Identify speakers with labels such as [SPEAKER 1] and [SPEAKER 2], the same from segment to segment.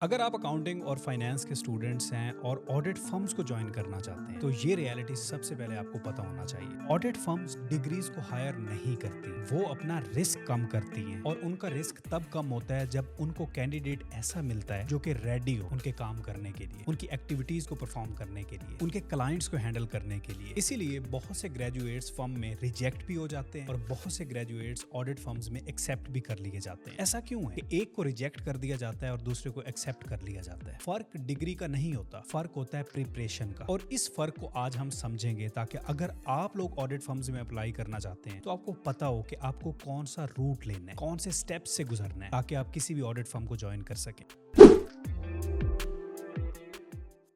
[SPEAKER 1] अगर आप अकाउंटिंग और फाइनेंस के स्टूडेंट्स हैं और ऑडिट फर्म्स को ज्वाइन करना चाहते हैं तो ये रियलिटी सबसे पहले आपको पता होना चाहिए। ऑडिट फर्म्स डिग्रीज को हायर नहीं करती, वो अपना रिस्क कम करती हैं और उनका रिस्क तब कम होता है जब उनको कैंडिडेट ऐसा मिलता है जो कि रेडी हो उनके काम करने के लिए, उनकी एक्टिविटीज को परफॉर्म करने के लिए, उनके क्लाइंट्स को हैंडल करने के लिए। इसीलिए बहुत से ग्रेजुएट्स फर्म में रिजेक्ट भी हो जाते हैं और बहुत से ग्रेजुएट्स ऑडिट फर्म्स में एक्सेप्ट भी कर लिए जाते हैं। ऐसा क्यों है कि एक को रिजेक्ट कर दिया जाता है और दूसरे को एक्सेप्ट कर लिया जाता है? फर्क डिग्री का नहीं होता, फर्क होता है प्रिपरेशन का। और इस फर्क को आज हम समझेंगे ताकि अगर आप लोग ऑडिट फर्म्स में अप्लाई करना चाहते हैं तो आपको पता हो कि आपको कौन सा रूट लेना है, कौन से स्टेप्स से गुजरना है ताकि आप किसी भी ऑडिट फर्म को ज्वाइन कर सकें।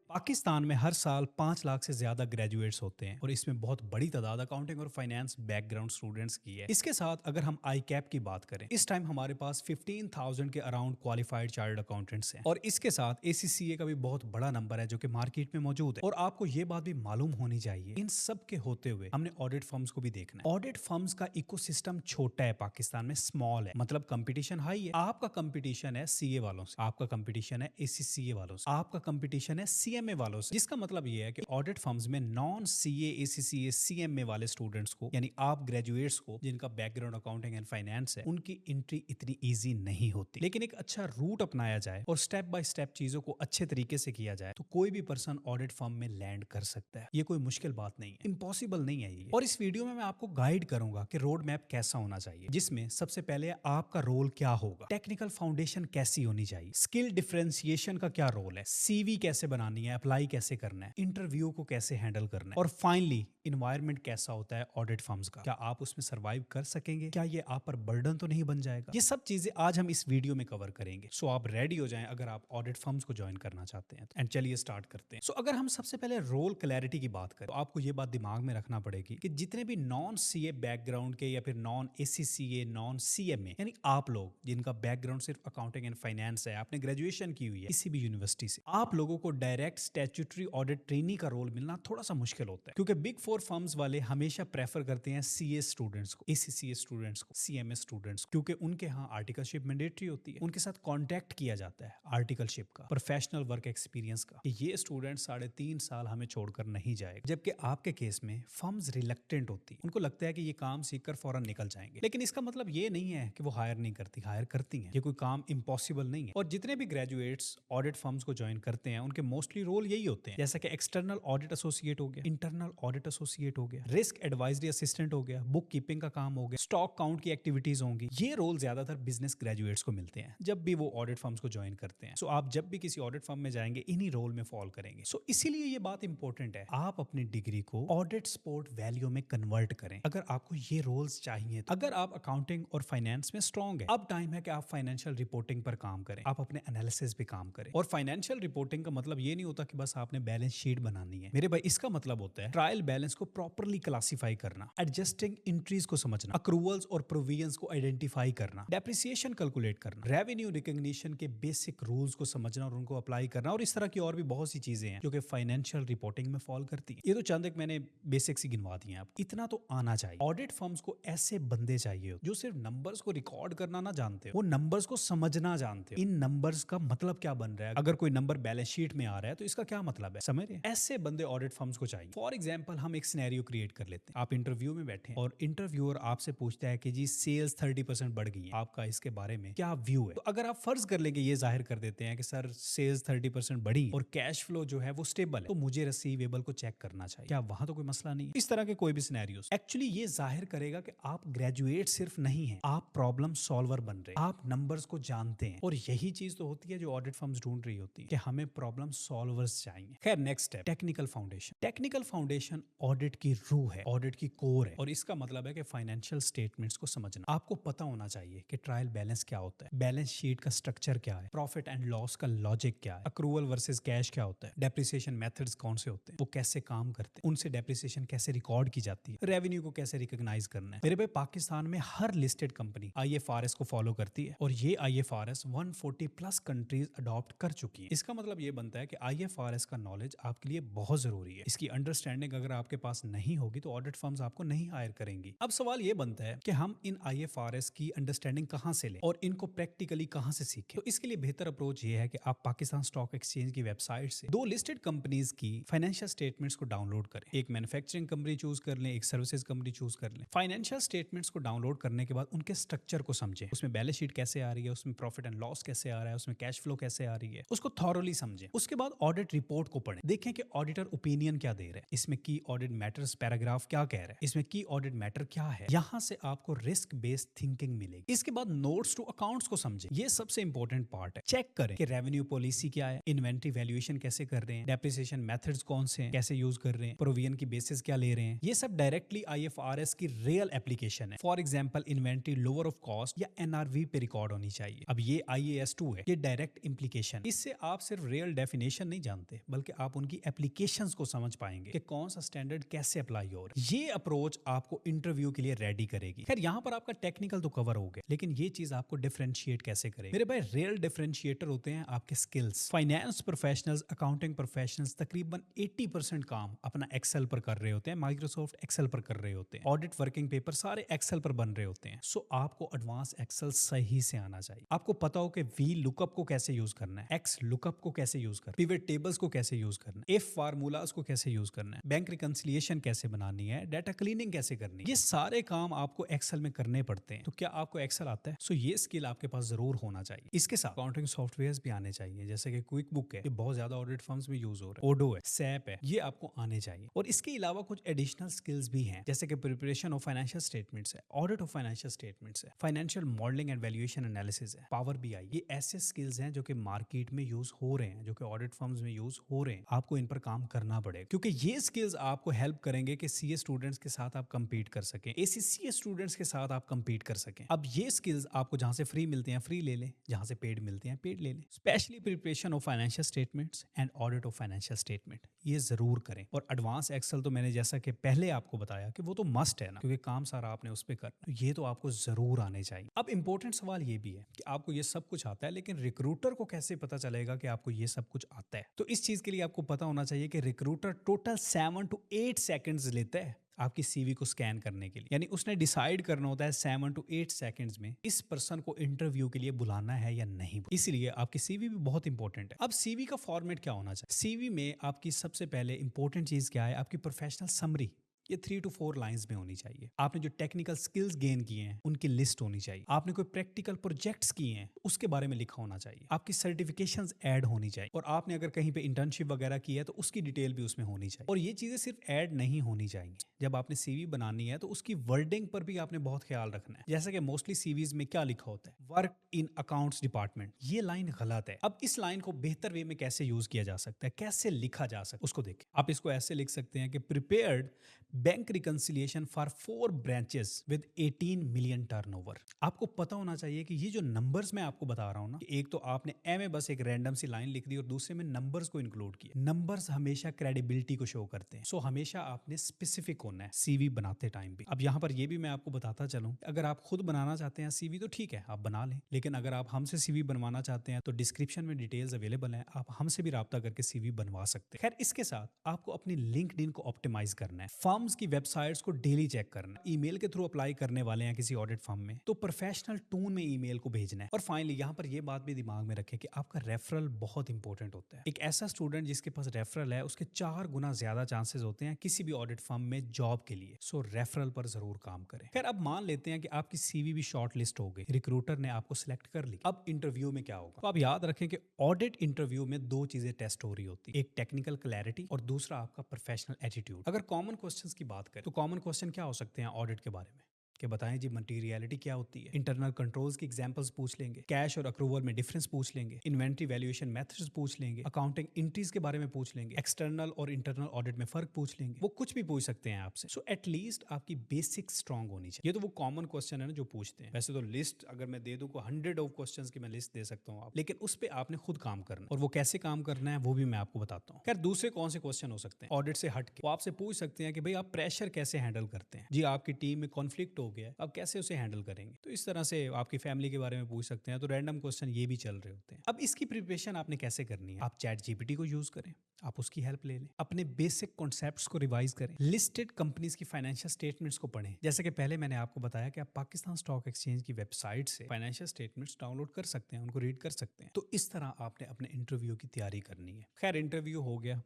[SPEAKER 1] पाकिस्तान में हर साल 5 लाख से ज्यादा ग्रेजुएट्स होते हैं और इसमें बहुत बड़ी तादाद अकाउंटिंग और फाइनेंस बैकग्राउंड स्टूडेंट्स की है। इसके साथ अगर हम आई कैप की बात करें, इस टाइम हमारे पास 15,000 के अराउंड क्वालिफाइड चार्टर्ड अकाउंटेंट्स हैं और इसके साथ ACCA का भी बहुत बड़ा नंबर है जो कि मार्केट में मौजूद है। और आपको ये बात भी मालूम होनी चाहिए, इन सब के होते हुए हमने ऑडिट फर्म्स को भी देखना है। ऑडिट फर्म्स का इकोसिस्टम छोटा है, पाकिस्तान में स्मॉल है, मतलब कंपटीशन हाई है। आपका कंपटीशन है CA वालों से, आपका कंपटीशन है ACCA वालों से, आपका कंपटीशन है CMA वालों से, जिसका मतलब ये है कि ऑडिट फर्म्स में नॉन CA ACCA CMA वाले स्टूडेंट्स को, यानी आप ग्रेजुएट्स को जिनका बैकग्राउंड अकाउंटिंग एंड फाइनेंस है, उनकी एंट्री इतनी इजी नहीं होती। लेकिन एक अच्छा रूट अपनाया जाए और स्टेप बाय स्टेप चीजों को अच्छे तरीके से किया जाए तो कोई भी पर्सन ऑडिट फर्म में लैंड कर सकता है। ये कोई मुश्किल बात नहीं है, इम्पॉसिबल नहीं है ये। और इस वीडियो में मैं आपको गाइड करूंगा कि रोड मैप कैसा होना चाहिए, जिसमें सबसे पहले आपका रोल क्या होगा, टेक्निकल फाउंडेशन कैसी होनी चाहिए, स्किल डिफरेंशिएशन का क्या रोल है, CV कैसे बनानी है, अप्लाई कैसे करना है, इंटरव्यू को कैसे हैंडल करना है, और फाइनली इन्वायरमेंट कैसा होता है ऑडिट फर्म्स का, क्या आप उसमें सर्वाइव कर सकेंगे, क्या ये आप पर बर्डन तो नहीं बन जाएगा। ये सब चीजें आज हम इस वीडियो में कवर करेंगे। सो आप रेडी हो जाएं अगर आप ऑडिट फर्म्स को ज्वाइन करना चाहते हैं। एंड चलिए स्टार्ट करते हैं। सो अगर हम सबसे पहले रोल क्लैरिटी की बात करें तो आपको ये बात दिमाग में रखना पड़ेगी कि जितने भी नॉन CA बैकग्राउंड के या फिर नॉन ACCA नॉन CMA, यानी आप लोग जिनका बैकग्राउंड सिर्फ अकाउंटिंग एंड फाइनेंस है, आपने ग्रेजुएशन की हुई है किसी भी यूनिवर्सिटी से, आप लोगों को डायरेक्ट स्टैट्यूटरी ऑडिट ट्रेनी का रोल मिलना थोड़ा सा मुश्किल होता है, क्योंकि बिग 4 फर्म्स वाले हमेशा प्रेफर करते हैं CA स्टूडेंट्स को, ACCA स्टूडेंट्स को, CMA स्टूडेंट्स को, क्योंकि उनके यहाँ आर्टिकलशिप मैंडेटरी होती है, उनके साथ कॉन्टैक्ट किया जाता है आर्टिकलशिप का, प्रोफेशनल वर्क एक्सपीरियंस का, कि ये स्टूडेंट 3.5 साल हमें छोड़कर नहीं जाएगा। जबकि आपके केस में फर्म्स रिलक्टेंट होती है, उनको लगता है कि ये काम सीखकर फौरन निकल जाएंगे। लेकिन इसका मतलब ये नहीं है कि वो हायर नहीं करती, हायर करती हैं। ये कोई काम इम्पॉसिबल नहीं है। और जितने भी ग्रेजुएट्स ऑडिट फर्म्स को ज्वाइन करते हैं उनके मोस्टली रोल यही होते हैं, जैसे कि एक्सटर्नल ऑडिट एसोसिएट हो गया, इंटरनल ऑडिट एसोसिएट हो गया, रिस्क एडवाइजरी असिस्टेंट हो गया, बुक कीपिंग का काम हो गया, स्टॉक काउंट की एक्टिविटीज होंगी। ये रोल ज्यादातर बिजनेस ग्रेजुएट्स को मिलते हैं जब भी वो ऑडिट फर्म्स को ज्वाइन करते हैं। सो आप जब भी किसी ऑडिट फर्म में जाएंगे इन्हीं रोल में फॉल करेंगे। सो इसीलिए ये बात इंपॉर्टेंट है, आप अपनी डिग्री को ऑडिट सपोर्ट वैल्यू में कन्वर्ट करें अगर आपको ये रोल्स चाहिए। अगर आप अकाउंटिंग और फाइनेंस में स्ट्रॉन्ग है, अब टाइम है कि आप फाइनेंशियल रिपोर्टिंग पर काम करें, आप अपने एनालिसिस पे काम करें। और फाइनेंशियल रिपोर्टिंग का मतलब ये नहीं होता कि बस आपने बैलेंस शीट बनानी है मेरे भाई। इसका मतलब होता है ट्रायल बैलेंस को प्रॉपर्ली क्लासिफाई करना, एडजस्टिंग एंट्रीज को समझना, अक्रूवल्स और प्रोविजंस को आइडेंटिफाई करना, डेप्रिसिएशन कैलकुलेट करना, रेवेन्यू रिकॉग्निशन के बेसिक रूल्स को समझना और उनको अप्लाई करना, और इस तरह की और भी बहुत सी चीजें हैं जो कि फाइनेंशियल रिपोर्टिंग में फॉल करती है। ये तो चंद एक मैंने बेसिक्स ही गिनवा दिए हैं। आप इतना तो आना चाहिए। ऑडिट फर्म्स को ऐसे बंदे चाहिए जो सिर्फ नंबर्स को रिकॉर्ड करना ना जानते हो, वो नंबर्स को समझना जानते हो। इन नंबर्स का मतलब क्या बन रहा है, अगर कोई नंबर बैलेंस शीट में आ रहा है तो इसका क्या मतलब है, समझ रहे हैं? ऐसे बंदे ऑडिट फर्म्स को चाहिए। फॉर एग्जांपल हम एक सिनेरियो क्रिएट कर लेते हैं। आप इंटरव्यू में बैठे हैं और इंटरव्यूअर आपसे पूछता है कि जी सेल्स 30% बढ़ गई है, आपका इसके बारे में क्या व्यू है। तो अगर आप फर्ज कर लेंगे, ये जाहिर कर देते हैं कि सर सेल्स 30% बढ़ी और कैश फ्लो जो है वो स्टेबल है, तो मुझे रिसीवेबल को चेक करना चाहिए, क्या वहां तो कोई मसला नहीं है? इस तरह के कोई भी सिनेरियोस एक्चुअली ये जाहिर करेगा कि आप ग्रेजुएट सिर्फ नहीं है, आप प्रॉब्लम सॉल्वर बन रहे हैं, आप नंबर्स को जानते हैं। और यही चीज तो होती है जो ऑडिट फर्म्स ढूंढ रही होती है कि हमें प्रॉब्लम सॉल्वर्स चाहिए। खैर, next step technical foundation. Technical foundation audit की रूह है, ऑडिट की कोर है, और इसका मतलब है कि फाइनेंशियल स्टेटमेंट्स को समझना। आपको पता होना चाहिए कि ट्रायल बैलेंस क्या होता है, बैलेंस शीट का स्ट्रक्चर क्या है, प्रॉफिट एंड लॉस का लॉजिक क्या है, अक्रूवल वर्सेस कैश क्या होता है, डेप्रिसिएशन मेथड्स कौन से होते हैं, वो कैसे काम करते हैं, उनसे डेप्रिसिएशन कैसे रिकॉर्ड की जाती है, रेवेन्यू को कैसे रिकॉग्नाइज करना है। मेरे भाई पाकिस्तान में हर लिस्टेड कंपनी IFRS को फॉलो करती है और ये IFRS 140 प्लस कंट्रीज अडॉप्ट कर चुकी है। इसका मतलब ये बनता है कि IFRS का नॉलेज आपके लिए बहुत जरूरी है। इसकी अंडरस्टैंडिंग अगर आपके पास नहीं होगी तो ऑडिट फर्म्स आपको नहीं हायर करेंगी। अब सवाल ये बनता है कि हम इन IFRS की अंडरस्टैंडिंग कहां से लें और इनको प्रैक्टिकली कहां से सीखें। तो इसके लिए बेहतर अप्रोच ये है कि आप पाकिस्तान स्टॉक एक्सचेंज की वेबसाइट से 2 लिस्टेड कंपनीज की फाइनेंशियल स्टेटमेंट्स को डाउनलोड करें। एक मैन्युफैक्चरिंग कंपनी चूज कर लें, एक सर्विसेज कंपनी चूज कर लें। फाइनेंशियल स्टेटमेंट्स को डाउनलोड करने के बाद उनके स्ट्रक्चर को समझें, उसमें बैलेंस शीट कैसे आ रही है, उसमें प्रॉफिट एंड लॉस कैसे आ रहा है, उसमें कैश फ्लो कैसे आ रही है, उसको थॉरोली समझें। उसके बाद ऑडिट रिपोर्ट को पढ़ें, देखें कि ऑडिटर ओपिनियन क्या दे रहा है, इसमें की ऑडिट मैटर्स पैराग्राफ क्या कह रहा है, इसमें की ऑडिट मैटर क्या है। यहां से आपको रिस्क बेस्ड थिंकिंग मिलेगी। इसके बाद नोट्स टू अकाउंट्स को समझें, ये सबसे इंपॉर्टेंट पार्ट है। चेक करें कि रेवेन्यू पॉलिसी क्या है, इन्वेंट्री वैल्यूएशन कैसे कर रहे हैं, डेप्रिसिएशन मेथड्स कौन से हैं, कैसे यूज कर रहे हैं, प्रोविजन की बेसिस क्या ले रहे हैं। ये सब डायरेक्टली IFRS की रियल एप्लीकेशन है। For example inventory lower of cost या NRV पे रिकॉर्ड होनी चाहिए। अब ये IAS 2 है, ये डायरेक्ट इम्प्लीकेशन। इससे आप सिर्फ रियल डेफिनेशन नहीं जानते बल्कि आप उनकी एप्लीकेशंस को समझ पाएंगे कि कौन सा स्टैंडर्ड कैसे अप्लाई हो रहा है। ये अप्रोच आपको इंटरव्यू के लिए रेडी करेगी। खैर यहाँ पर आपका टेक्निकल तो कवर हो गया, लेकिन ये चीज आपको डिफरेंशिएट कैसे करेगी। मेरे भाई रियल डिफरेंशिएटर होते हैं आपके skills. Finance professionals, accounting professionals तकरीबन 80% काम अपना एक्सेल पर कर रहे होते हैं, माइक्रोसॉफ्ट एक्सेल पर कर रहे होते हैं। ऑडिट वर्किंग पेपर सारे एक्सेल पर बन रहे होते हैं। सो आपको एडवांस एक्सेल सही से आना चाहिए। आपको पता हो कि वी लुकअप को कैसे यूज करना है, एक्स लुकअप को कैसे यूज करना है, पिवट टेबल्स को कैसे यूज करना है, इफ फार्मूलाज को कैसे यूज करना है, बैंक रिकंसिलिएशन कैसे बनानी है, डाटा क्लीनिंग कैसे करनी है। ये सारे काम आपको एक्सेल में करने पड़ते हैं। तो क्या आपको एक्सेल आता है? सो ये स्किल आपके पास जरूर होना चाहिए। इसके साथ अकाउंटिंग सॉफ्टवेयर भी आने चाहिए, जैसे कि क्विक बुक है, ये बहुत ज्यादा ऑडिट फर्म्स में यूज हो रहा है, ओडो है, सैप है, ये आपको आने चाहिए। और इसके अलावा कुछ एडिशनल स्किल्स भी हैं, जैसे कि प्रिपरेशन ऑफ फाइनेंशियल स्टेटमेंट्स है, ऑडिट ऑफ फाइनेंशियल स्टेटमेंट्स है, financial modelling and valuation analysis है, पावर BI। ये ऐसे स्किल्स हैं जो कि मार्केट में यूज हो रहे हैं, जो कि ऑडिट फर्म्स में यूज हो रहे हैं। आपको इन पर काम करना पड़ेगा, क्योंकि ये स्किल्स आपको हेल्प करेंगे कि CA स्टूडेंट्स के साथ आप कंपीट कर सकें, ACCA स्टूडेंट्स के साथ आप कंपीट कर सकें। अब ये स्किल्स आपको जहां से फ्री मिलते हैं फ्री ले लें, जहां से पेड मिलते हैं पेड ले लें। Specially preparation of financial statements and audit of financial statement ये जरूर करें। और एडवांस एक्सेल तो मैंने जैसा कि पहले आपको बताया कि वो तो मस्ट है ना, क्योंकि काम सारा आपने उस पर करना, तो ये तो आपको जरूर आने चाहिए। अब इंपॉर्टेंट सवाल ये भी है कि आपको ये सब कुछ आता है, लेकिन रिक्रूटर को कैसे पता चलेगा कि आपको ये सब कुछ आता है? तो इस चीज के लिए आपको पता होना चाहिए कि रिक्रूटर टोटल 7 to 8 सेकंड्स लेता है आपकी CV को स्कैन करने के लिए। यानी उसने डिसाइड करना होता है 7 to 8 सेकंड्स में इस पर्सन को इंटरव्यू के लिए बुलाना है या नहीं। इसलिए आपकी CV भी बहुत इंपॉर्टेंट है। अब CV का फॉर्मेट क्या होना चाहिए? CV में आपकी सबसे पहले इंपॉर्टेंट चीज क्या है? आपकी प्रोफेशनल समरी। ये 3 to 4 लाइंस में होनी चाहिए। आपने जो टेक्निकल स्किल्स गेन किए हैं उनकी लिस्ट होनी चाहिए। आपने कोई प्रैक्टिकल प्रोजेक्ट्स किए हैं उसके बारे में लिखा होना चाहिए। आपकी सर्टिफिकेशंस ऐड होनी चाहिए, और आपने अगर कहीं पे इंटर्नशिप वगैरह की है तो उसकी डिटेल भी उसमें होनी चाहिए। और ये चीजें सिर्फ ऐड नहीं होनी चाहिए। जब आपने CV बनानी है तो उसकी वर्डिंग पर भी आपने बहुत ख्याल रखना है। जैसे कि मोस्टली CVs में क्या लिखा होता है, वर्क इन अकाउंट्स डिपार्टमेंट। ये लाइन गलत है। अब इस लाइन को बेहतर वे में कैसे यूज किया जा सकता है, कैसे लिखा जा सकता है, उसको देखें। आप इसको ऐसे लिख सकते हैं कि prepared bank reconciliation for 4 branches with 18 million turnover. आपको पता होना चाहिए कि ये जो नंबर्स मैं आपको बता रहा हूं ना, कि एक तो आपने ए में बस एक रैंडम सी लाइन लिख दी और दूसरे में नंबर्स को इंक्लूड किया। नंबर्स हमेशा क्रेडिबिलिटी को शो करते हैं। सो हमेशा आपने स्पेसिफिक होना है CV बनाते टाइम भी। अब यहाँ पर ये भी मैं आपको बताता चलूं, अगर आप खुद बनाना चाहते हैं CV तो ठीक है, आप बना लें, लेकिन अगर आप हमसे CV बनवाना चाहते हैं तो डिस्क्रिप्शन में डिटेल्स अवेलेबल हैं, आप हमसे भी राब्ता करके CV बनवा सकते हैं। खैर इसके साथ आपको अपनी लिंक्डइन को ऑप्टिमाइज करना है, फर्म्स की वेबसाइट्स को डेली चेक करना है। ईमेल के थ्रू अप्लाई करने वाले हैं किसी ऑडिट फर्म में तो प्रोफेशनल टोन में ईमेल को भेजना है। और फाइनली यहाँ पर ये बात भी दिमाग में रखें कि आपका रेफरल बहुत इंपॉर्टेंट होता है। एक ऐसा स्टूडेंट जिसके पास रेफरल है उसके 4 गुना ज्यादा चांसेस होते हैं किसी भी ऑडिट फर्म में जॉब के लिए। सो रेफरल पर जरूर काम करें। खैर अब मान लेते हैं कि आपकी CV भी शॉर्ट लिस्ट हो गई, रिक्रूटर ने आपको सिलेक्ट कर ली। अब इंटरव्यू में क्या होगा? तो आप याद रखें कि ऑडिट इंटरव्यू में 2 चीजें टेस्ट हो रही होती है, एक टेक्निकल क्लैरिटी और दूसरा आपका प्रोफेशनल एटीट्यूड। अगर कॉमन क्वेश्चंस की बात करें तो कॉमन क्वेश्चन क्या हो सकते हैं ऑडिट के बारे में? कि बताएं जी मटीरियलिटी क्या होती है, इंटरनल कंट्रोल्स की एग्जांपल्स पूछ लेंगे, कैश और अक्रूवल में डिफरेंस पूछ लेंगे, इन्वेंट्री वैल्यूएशन मेथड्स पूछ लेंगे, अकाउंटिंग एंट्रीज के बारे में पूछ लेंगे, एक्सटर्नल और इंटरनल ऑडिट में फर्क पूछ लेंगे। वो कुछ भी पूछ सकते हैं आपसे। सो एटलीस्ट आपकी बेसिक स्ट्रांग होनी चाहिए। ये तो वो कॉमन क्वेश्चन है ना जो पूछते हैं। वैसे तो लिस्ट अगर मैं दे दूं को 100 ऑफ क्वेश्चंस की मैं लिस्ट दे सकता हूं आप, लेकिन उस पर आपने खुद काम करना और वो कैसे काम करना है वो भी मैं आपको बताता हूँ। खैर दूसरे कौन से क्वेश्चन हो सकते हैं ऑडिट से हट के? वो आपसे पूछ सकते हैं कि भाई आप प्रेशर कैसे हैंडल करते हैं। जी आपकी टीम में कॉन्फ्लिक्ट हो गया है, आप कैसे उसे हैंडल करेंगे। तो इस तरह से आपकी फैमिली के बारे में पूछ सकते हैं। तो रैंडम क्वेश्चन ये भी चल रहे होते हैं। अब इसकी प्रिपरेशन आपने कैसे करनी है? आप चैट जीपीटी को यूज करें, आप उसकी हेल्प ले लें, अपने बेसिक कॉन्सेप्ट्स को रिवाइज करें, लिस्टेड कंपनीज की फाइनेंशियल स्टेटमेंट्स को पढ़ें। जैसे कि पहले मैंने आपको बताया कि आप पाकिस्तान स्टॉक एक्सचेंज की वेबसाइट से फाइनेंशियल स्टेटमेंट्स डाउनलोड कर सकते हैं, उनको रीड कर सकते हैं। तो इस तरह आपने अपने इंटरव्यू की तैयारी करनी है। खैर, इंटरव्यू हो गया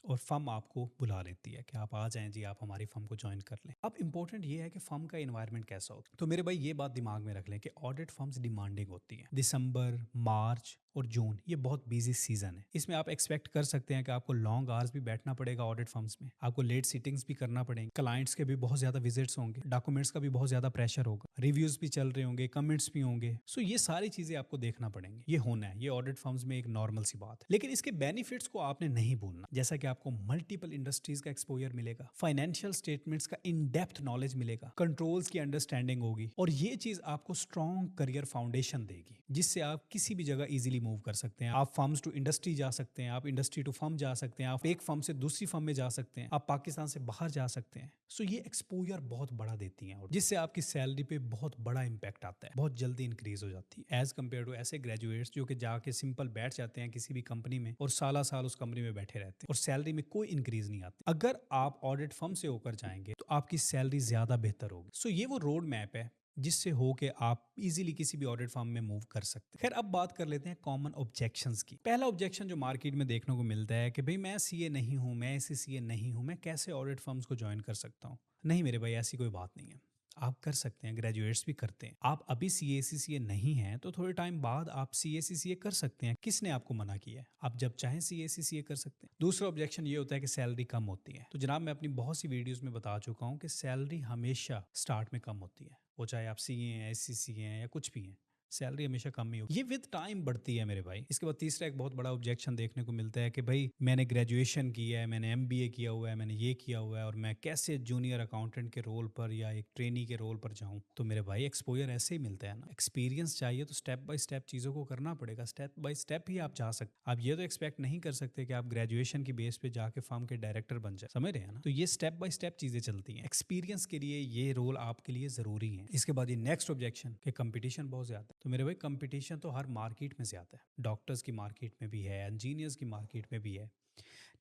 [SPEAKER 1] और फर्म आपको बुला लेती है कि आप आ जाएं जी, आप हमारी फर्म को ज्वाइन कर लें। अब इंपॉर्टेंट ये है कि फर्म का एनवायरनमेंट कैसा होता है। तो मेरे भाई ये बात दिमाग में रख लें कि ऑडिट फर्म्स डिमांडिंग होती हैं। दिसंबर, मार्च और जून ये बहुत बिजी सीजन है। इसमें आप एक्सपेक्ट कर सकते हैं कि आपको लॉन्ग आवर्स भी बैठना पड़ेगा ऑडिट फर्म्स में, आपको लेट सीटिंग्स भी करना पड़ेंगे, क्लाइंट्स के भी बहुत ज्यादा विजिट्स होंगे, डॉक्यूमेंट्स का भी बहुत ज्यादा प्रेशर होगा, रिव्यूज भी चल रहे होंगे, कमेंट्स भी होंगे। सो ये सारी चीजें आपको देखना पड़ेंगे। ये होना है, ये ऑडिट फर्म्स में एक नॉर्मल सी बात है। लेकिन इसके बेनिफिट्स को आपने नहीं भूलना, जैसा कि आपको मल्टीपल इंडस्ट्रीज का एक्सपोजर मिलेगा, फाइनेंशियल स्टेटमेंट्स का इन डेप्थ नॉलेज मिलेगा, कंट्रोल्स की अंडरस्टैंडिंग होगी, और ये चीज आपको स्ट्रॉन्ग करियर फाउंडेशन देगी, जिससे आप किसी भी जगह इजीली मूव कर सकते हैं। आप फर्म्स टू इंडस्ट्री जा सकते हैं, आप इंडस्ट्री टू फर्म जा सकते हैं, आप एक फर्म से दूसरी फर्म में जा सकते हैं, आप पाकिस्तान से बाहर जा सकते हैं। सो ये एक्सपोजर बहुत बड़ा देती है, जिससे आपकी सैलरी पे बहुत बड़ा इंपैक्ट आता है, बहुत जल्दी इंक्रीज हो जाती है एज कम्पेयर टू ऐसे ग्रेजुएट्स जो कि जाके सिंपल बैठ जाते हैं किसी भी कंपनी में और साल साल उस कंपनी में बैठे रहते हैं और सैलरी में कोई इंक्रीज नहीं आती। अगर आप ऑडिट फर्म से होकर जाएंगे तो आपकी सैलरी ज्यादा बेहतर होगी। सो ये वो रोड मैप है जिससे हो के आप इजीली किसी भी ऑडिट फर्म में मूव कर सकते हैं। खैर, अब बात कर लेते हैं कॉमन ऑब्जेक्शंस की। पहला ऑब्जेक्शन जो मार्केट में देखने को मिलता है कि भाई मैं सीए नहीं हूं, मैं सीए नहीं हूं, मैं कैसे ऑडिट फर्म्स को ज्वाइन कर सकता हूं। नहीं मेरे भाई, ऐसी कोई बात नहीं है। आप कर सकते हैं, ग्रेजुएट्स भी करते हैं। आप अभी सीए नहीं हैं तो थोड़े टाइम बाद आप सीए कर सकते हैं। किसने आपको मना किया है? आप जब चाहें सीए कर सकते हैं। दूसरा ऑब्जेक्शन ये होता है कि सैलरी कम होती है। तो जनाब, मैं अपनी बहुत सी वीडियोस में बता चुका हूं कि सैलरी हमेशा स्टार्ट में कम होती है, वो चाहे आप सीए हैं, एससीसी हैं या कुछ भी हैं, सैलरी हमेशा कम ही होगी। ये विद टाइम बढ़ती है मेरे भाई। इसके बाद तीसरा एक बहुत बड़ा ऑब्जेक्शन देखने को मिलता है कि भाई मैंने ग्रेजुएशन किया है, मैंने एमबीए किया हुआ है, मैंने ये किया हुआ है और मैं कैसे जूनियर अकाउंटेंट के रोल पर या एक ट्रेनी के रोल पर जाऊं। तो मेरे भाई, एक्सपोजर ऐसे ही मिलता है ना। एक्सपीरियंस चाहिए तो स्टेप बाय स्टेप चीजों को करना पड़ेगा, स्टेप बाय स्टेप ही आप जा सकते। आप ये तो एक्सपेक्ट नहीं कर सकते कि आप ग्रेजुएशन की बेस पे जाके फर्म के डायरेक्टर बन जाए, समझ रहे हैं ना। तो ये स्टेप बाय स्टेप चीजें चलती हैं। एक्सपीरियंस के लिए ये रोल आपके लिए जरूरी है। इसके बाद ये नेक्स्ट ऑब्जेक्शन कि कंपटीशन बहुत ज्यादा है। तो मेरे भाई, कंपटीशन तो हर मार्केट में ज्यादा है। डॉक्टर्स की मार्केट में भी है, इंजीनियर्स की मार्केट में भी है।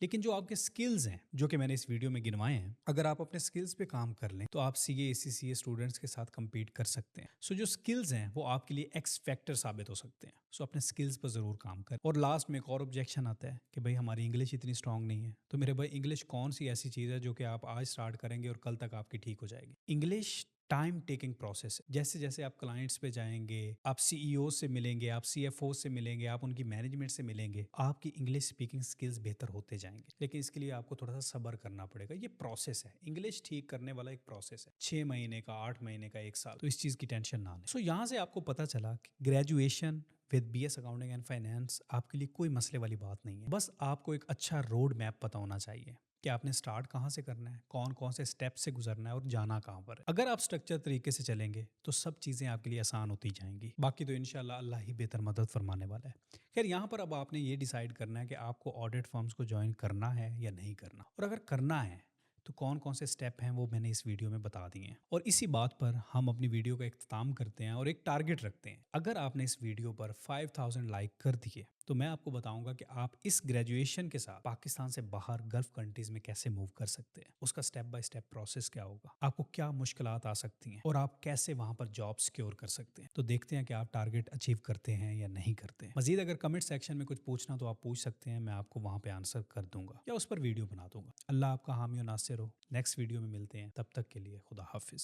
[SPEAKER 1] लेकिन जो आपके स्किल्स हैं, जो कि मैंने इस वीडियो में गिनवाए हैं, अगर आप अपने स्किल्स पे काम कर लें तो आप सीए एसीसीए स्टूडेंट्स के साथ compete कर सकते हैं। सो जो स्किल्स हैं वो आपके लिए एक्स फैक्टर साबित हो सकते हैं। सो अपने स्किल्स पर जरूर काम करें। और लास्ट में एक और ऑब्जेक्शन आता है कि भाई हमारी इंग्लिश इतनी स्ट्रांग नहीं है। तो मेरे भाई, इंग्लिश कौन सी ऐसी चीज़ है जो कि आप आज स्टार्ट करेंगे और कल तक आपकी ठीक हो जाएगी? इंग्लिश टाइम टेकिंग प्रोसेस है। जैसे जैसे आप क्लाइंट्स पे जाएंगे, आप सीईओ से मिलेंगे, आप सीएफओ से मिलेंगे, आप उनकी मैनेजमेंट से मिलेंगे, आपकी इंग्लिश स्पीकिंग स्किल्स बेहतर होते जाएंगे। लेकिन इसके लिए आपको थोड़ा सा सब्र करना पड़ेगा। ये प्रोसेस है, इंग्लिश ठीक करने वाला एक प्रोसेस है। 6 महीने का, 8 महीने का, 1 साल। तो इस चीज की टेंशन ना लें। सो यहाँ से आपको पता चला कि graduation with BS accounting and finance आपके लिए कोई मसले वाली बात नहीं है। बस आपको एक अच्छा रोड मैप पता होना चाहिए कि आपने स्टार्ट कहाँ से करना है, कौन कौन से स्टेप से गुजरना है और जाना कहाँ पर है। अगर आप स्ट्रक्चर तरीके से चलेंगे तो सब चीज़ें आपके लिए आसान होती जाएंगी। बाकी तो इंशाल्लाह अल्लाह ही बेहतर मदद फरमाने वाला है। खैर, यहाँ पर अब आपने ये डिसाइड करना है कि आपको ऑडिट फर्म्स को ज्वाइन करना है या नहीं करना, और अगर करना है तो कौन कौन से स्टेप हैं वो मैंने इस वीडियो में बता दिए हैं। और इसी बात पर हम अपनी वीडियो का इख्तिताम करते हैं और एक टारगेट रखते हैं। अगर आपने इस वीडियो पर 5000 लाइक कर दिए तो मैं आपको बताऊंगा कि आप इस ग्रेजुएशन के साथ पाकिस्तान से बाहर गल्फ कंट्रीज में कैसे मूव कर सकते हैं, उसका स्टेप बाय स्टेप प्रोसेस क्या होगा, आपको क्या मुश्किलात आ सकती हैं और आप कैसे वहां पर जॉब सिक्योर कर सकते हैं। तो देखते हैं कि आप टारगेट अचीव करते हैं या नहीं करते हैं। मजीद अगर कमेंट सेक्शन में कुछ पूछना तो आप पूछ सकते हैं, मैं आपको वहां पे आंसर कर दूंगा या उस पर वीडियो बना दूंगा। अल्लाह आपका हामी और नासिर हो। नेक्स्ट वीडियो में मिलते हैं, तब तक के लिए खुदा हाफिज।